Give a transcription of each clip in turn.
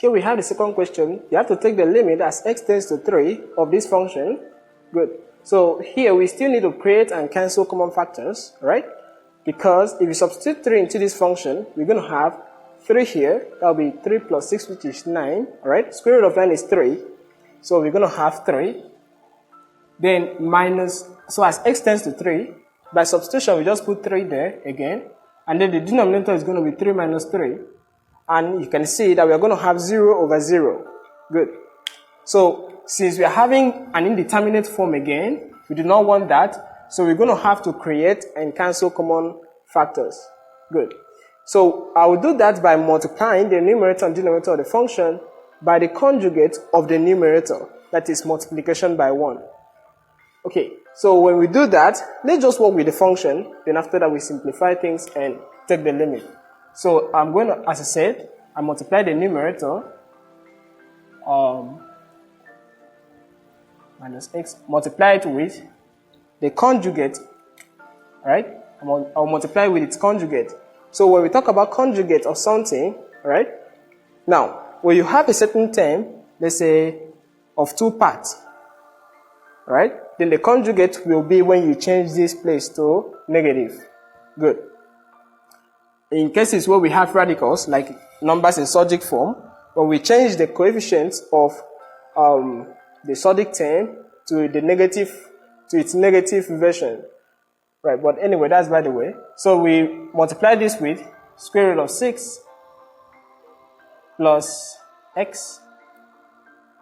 here we have the second question. You have to take the limit as x tends to 3 of this function. Good. So here we still need to create and cancel common factors, right? Because if you substitute 3 into this function, we're going to have 3 here. That will be 3 plus 6, which is 9. Alright? Square root of 9 is 3. So we're going to have 3. Then minus, so as x tends to 3, by substitution we just put 3 there again. And then the denominator is going to be 3 minus 3. And you can see that we are going to have 0 over 0. Good. So since we are having an indeterminate form again, we do not want that. So we're going to have to create and cancel common factors. Good. So I will do that by multiplying the numerator and denominator of the function by the conjugate of the numerator. That is multiplication by 1. Okay. So when we do that, let's just work with the function. Then after that we simplify things and take the limit. So I'm going to, as I said, I multiply the numerator minus x, multiply it with the conjugate, right? I'll multiply with its conjugate. So when we talk about conjugate of something, right? Now, when you have a certain term, let's say of 2 parts, right? Then the conjugate will be when you change this place to negative. Good. In cases where we have radicals, like numbers in surgic form, when we change the coefficients of the surgic term to the negative, to its negative version, right? But anyway, that's by the way. So we multiply this with square root of 6 plus x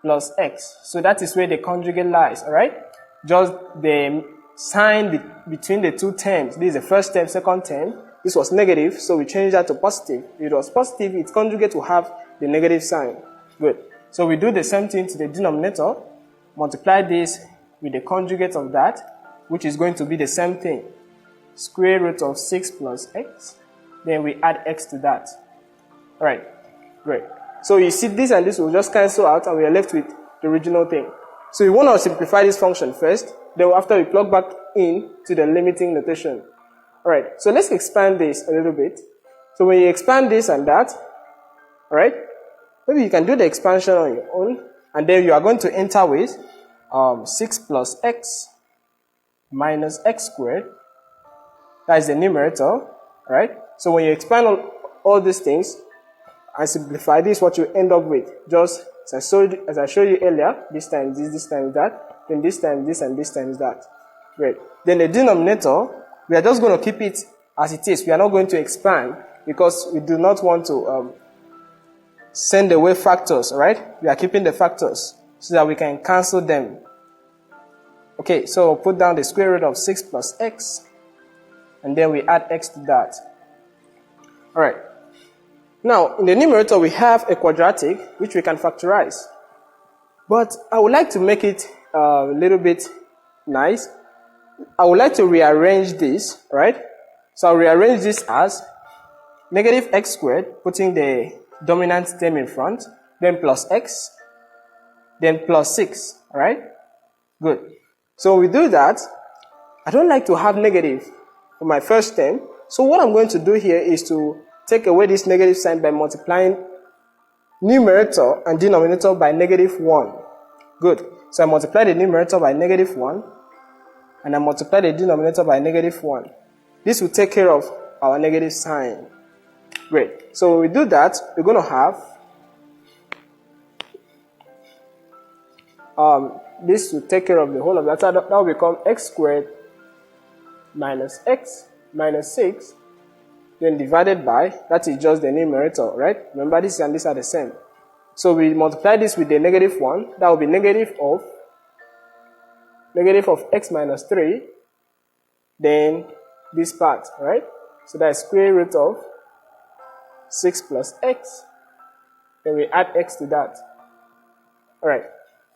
plus x. So that is where the conjugate lies, all right? Just the sign between the two terms. This is the first term, second term. This was negative, so we changed that to positive. If it was positive, its conjugate will have the negative sign. Good. So we do the same thing to the denominator. Multiply this with the conjugate of that, which is going to be the same thing. Square root of 6 plus x. Then we add x to that. Alright, great. So you see this and this will just cancel out and we are left with the original thing. So we want to simplify this function first. Then after we plug back in to the limiting notation. Alright, so let's expand this a little bit. So when you expand this and that, alright, maybe you can do the expansion on your own, and then you are going to enter with 6 plus x minus x squared. That is the numerator, alright? So when you expand on all these things and simplify this, what you end up with, just as I showed you earlier, this time this time that, then this time this, and this time that. Great. Then the denominator, we are just going to keep it as it is. We are not going to expand because we do not want to send away factors, right? We are keeping the factors so that we can cancel them. Okay, so put down the square root of 6 plus x, and then we add x to that. Alright. Now, in the numerator, we have a quadratic, which we can factorize. But I would like to make it a little bit nice. I would like to rearrange this, right? So I'll rearrange this as negative x squared, putting the dominant term in front, then plus x, then plus 6, right? Good. So when we do that, I don't like to have negative for my first term. So what I'm going to do here is to take away this negative sign by multiplying numerator and denominator by negative 1. Good. So I multiply the numerator by negative 1. And I multiply the denominator by negative 1. This will take care of our negative sign. Great. So when we do that, we're going to have this will take care of the whole of that. That will become x squared minus x minus 6, then divided by, that is just the numerator, right? Remember, this and this are the same. So we multiply this with the negative 1. That will be negative of x minus 3, then this part, right? So that is square root of 6 plus x, then we add x to that. Alright,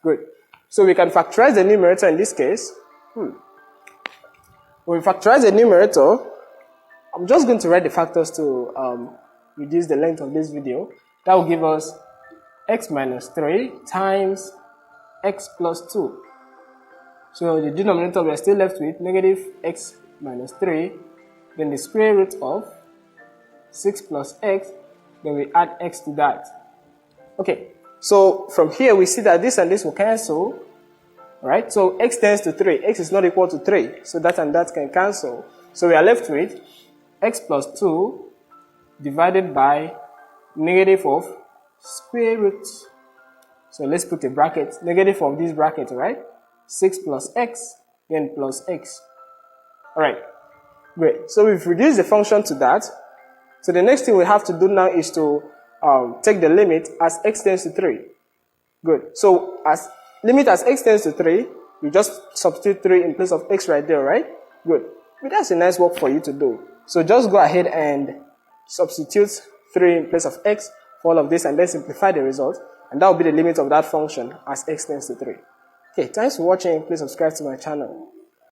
good. So we can factorize the numerator in this case. When we factorize the numerator, I'm just going to write the factors to reduce the length of this video. That will give us x minus 3 times x plus 2. So the denominator, we are still left with negative x minus 3, then the square root of 6 plus x, then we add x to that. Okay, so from here we see that this and this will cancel. Right? So x tends to 3. X is not equal to 3. So that and that can cancel. So we are left with x plus 2 divided by negative of square root. So let's put a bracket, negative of this bracket, right? 6 plus x, then plus x. Alright, great. So we've reduced the function to that. So the next thing we have to do now is to take the limit as x tends to 3. Good. So as limit as x tends to 3, you just substitute 3 in place of x right there, right? Good. But that's a nice work for you to do. So just go ahead and substitute 3 in place of x for all of this and then simplify the result. And that will be the limit of that function as x tends to 3. Okay, thanks for watching. Please subscribe to my channel.